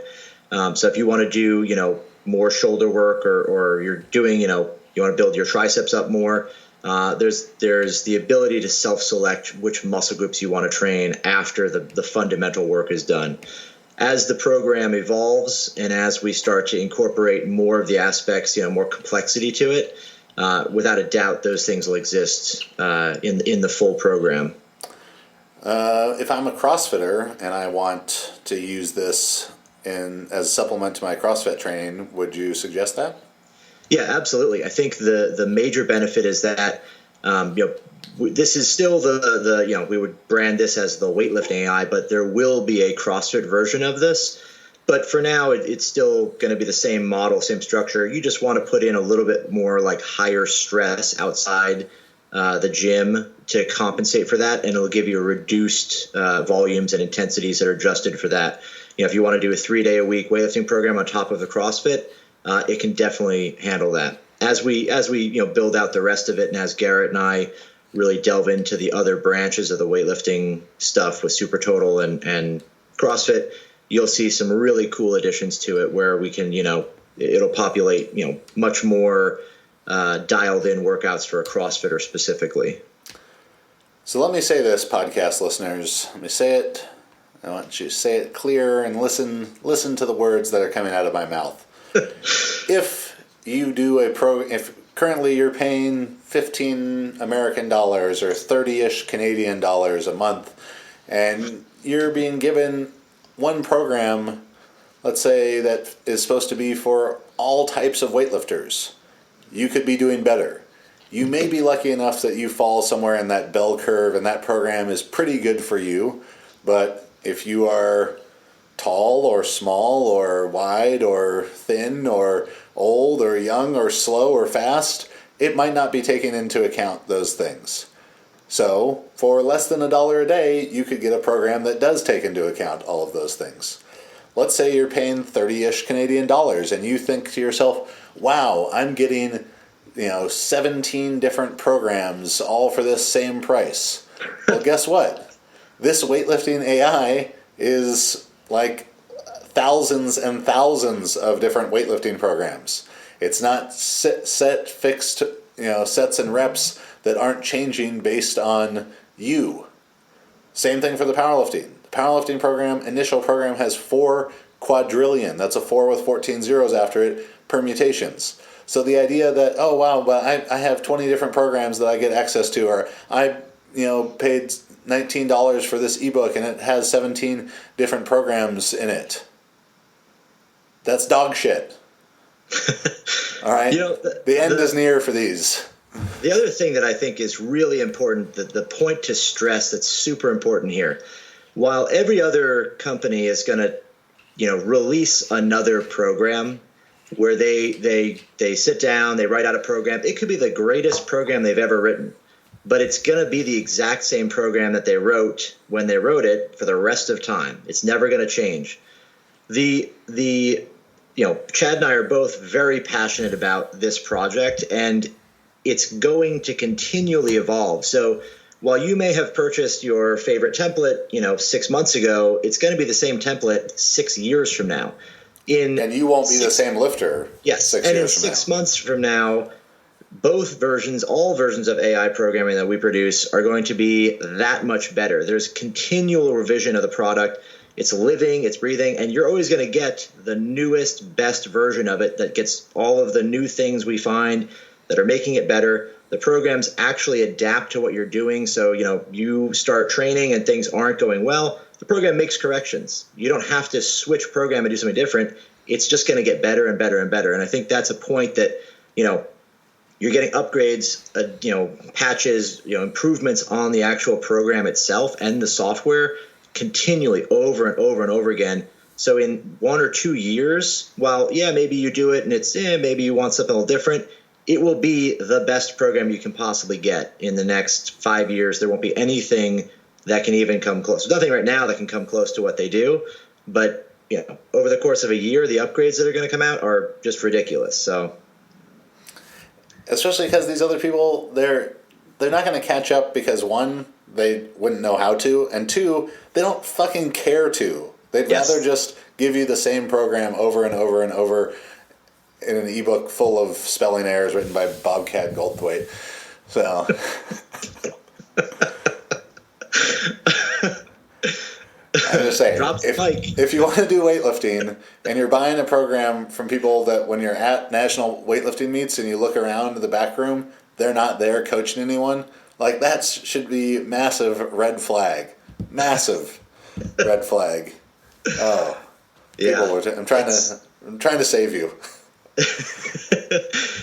So if you want to do, more shoulder work or you're doing, you want to build your triceps up more, there's the ability to self-select which muscle groups you want to train after the fundamental work is done. As the program evolves and as we start to incorporate more of the aspects, more complexity to it, without a doubt, those things will exist in the full program. If I'm a CrossFitter and I want to use this as a supplement to my CrossFit training, would you suggest that? Yeah, absolutely. I think the major benefit is that this is still we would brand this as the weightlifting AI, but there will be a CrossFit version of this. But for now, it's still going to be the same model, same structure. You just want to put in a little bit more like higher stress outside the gym to compensate for that, and it'll give you reduced volumes and intensities that are adjusted for that. If you want to do a 3-day-a-week weightlifting program on top of the CrossFit, it can definitely handle that. As we build out the rest of it, and as Garrett and I really delve into the other branches of the weightlifting stuff with Super Total and CrossFit, you'll see some really cool additions to it where we can, it'll populate, much more dialed in workouts for a CrossFitter specifically. So let me say this, podcast listeners. Let me say it. I want you to say it clear and listen to the words that are coming out of my mouth. If you do if currently you're paying $15 American or 30-ish Canadian dollars a month, and you're being given one program, let's say, that is supposed to be for all types of weightlifters, you could be doing better. You may be lucky enough that you fall somewhere in that bell curve and that program is pretty good for you, but if you are tall or small or wide or thin or old or young or slow or fast, it might not be taking into account those things. So for less than $1 a day, you could get a program that does take into account all of those things. Let's say you're paying 30-ish Canadian dollars and you think to yourself, wow, I'm getting 17 different programs all for this same price. Well, guess what? This weightlifting AI is like thousands and thousands of different weightlifting programs. It's not set fixed, sets and reps that aren't changing based on you. Same thing for the powerlifting. The powerlifting program, initial program, has 4 quadrillion. That's a 4 with 14 zeros after it, permutations. So the idea that, oh wow, but I have 20 different programs that I get access to, or I paid $19 for this ebook and it has 17 different programs in it. That's dog shit. All right? The end is near for these. The other thing that I think is really important, the point to stress that's super important here, while every other company is going to, release another program where they sit down, they write out a program. It could be the greatest program they've ever written, but it's going to be the exact same program that they wrote when they wrote it for the rest of time. It's never going to change. Chad and I are both very passionate about this project, and it's going to continually evolve. So while you may have purchased your favorite template, 6 months ago, it's going to be the same template 6 years from now. And you won't be the same lifter. Yes, 6 and years in from 6 now. months from now, all versions of AI programming that we produce are going to be that much better. There's continual revision of the product. It's living, it's breathing, and you're always going to get the newest, best version of it that gets all of the new things we find that are making it better. The programs actually adapt to what you're doing. So, you start training and things aren't going well, the program makes corrections. You don't have to switch program and do something different. It's just going to get better and better and better. And I think that's a point that, you're getting upgrades, patches, improvements on the actual program itself and the software continually over and over and over again. So in 1 or 2 years, while, maybe you do it and it's, maybe you want something a little different, it will be the best program you can possibly get in the next 5 years. There won't be anything that can even come close. There's nothing right now that can come close to what they do. But, over the course of a year, the upgrades that are going to come out are just ridiculous. So, especially because these other people, they're not going to catch up because, 1, they wouldn't know how to, and 2, they don't fucking care to. They'd rather just give you the same program over and over and over in an ebook full of spelling errors written by Bobcat Goldthwait. So, I'm just saying, if you want to do weightlifting and you're buying a program from people that when you're at national weightlifting meets and you look around the back room, they're not there coaching anyone, like that should be massive red flag. Massive red flag. Oh, yeah. I'm trying to save you.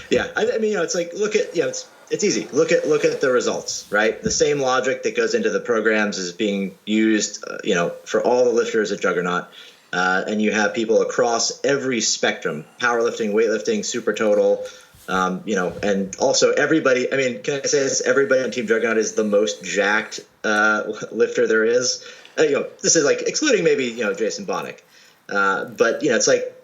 Yeah, I mean, it's like, look at, it's easy. Look at the results, right? The same logic that goes into the programs is being used, for all the lifters at Juggernaut. And you have people across every spectrum: powerlifting, weightlifting, super total, and also everybody. I mean, can I say this? Everybody on Team Juggernaut is the most jacked lifter there is. This is like excluding maybe, Jason Bonnick. But, it's like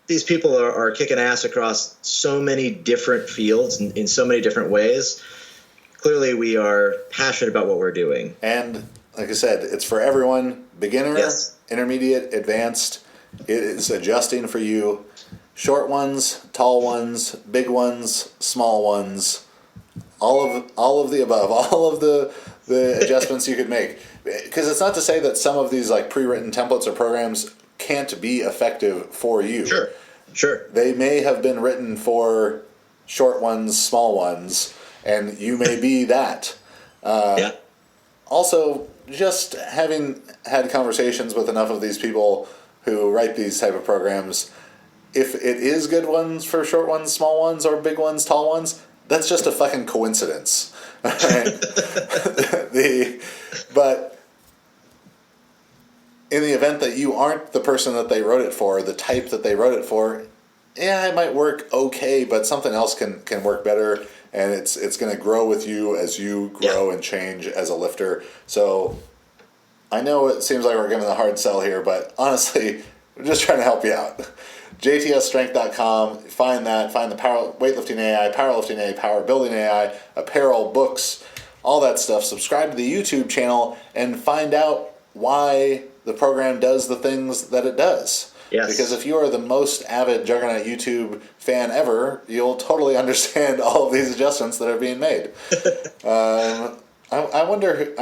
these people are kicking ass across so many different fields in so many different ways. Clearly, we are passionate about what we're doing. And like I said, it's for everyone: beginner, intermediate, advanced. It is adjusting for you. Short ones, tall ones, big ones, small ones. All of the above. All of the adjustments you could make. Because it's not to say that some of these like pre-written templates or programs can't be effective for you. Sure. They may have been written for short ones, small ones, and you may be that. Also, just having had conversations with enough of these people who write these type of programs, if it is good ones for short ones, small ones, or big ones, tall ones, that's just a fucking coincidence. But in the event that you aren't the person that they wrote it for, the type that they wrote it for, yeah, it might work okay, but something else can work better, and it's going to grow with you as you grow and change as a lifter. So I know it seems like we're giving a hard sell here, but honestly, we're just trying to help you out. JTSstrength.com, find that, find the power weightlifting AI, powerlifting AI, power building AI, apparel, books, all that stuff. Subscribe to the YouTube channel and find out why the program does the things that it does. Yes. Because if you are the most avid Juggernaut YouTube fan ever, you'll totally understand all of these adjustments that are being made. I wonder,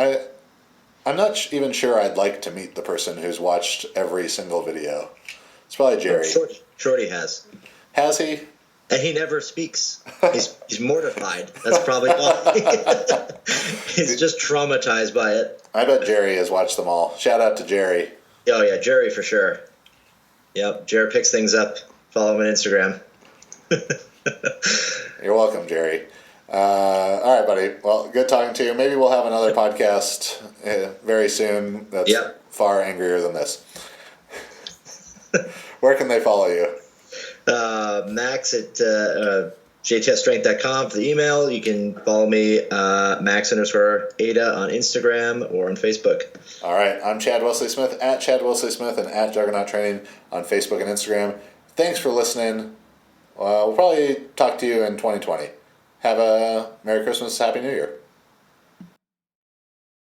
I'm not even sure I'd like to meet the person who's watched every single video. It's probably Jerry. Shorty has. Has he? And he never speaks. He's mortified. That's probably why. He's just traumatized by it. I bet Jerry has watched them all. Shout out to Jerry. Oh, yeah, Jerry for sure. Yep, Jerry picks things up. Follow him on Instagram. You're welcome, Jerry. All right, buddy. Well, good talking to you. Maybe we'll have another podcast very soon that's far angrier than this. Where can they follow you? Max at jtsstrength.com for the email. You can follow me, Max_Ada on Instagram or on Facebook. All right. I'm Chad Wesley Smith at Chad Wesley Smith and at Juggernaut Training on Facebook and Instagram. Thanks for listening. We'll probably talk to you in 2020. Have a Merry Christmas, Happy New Year.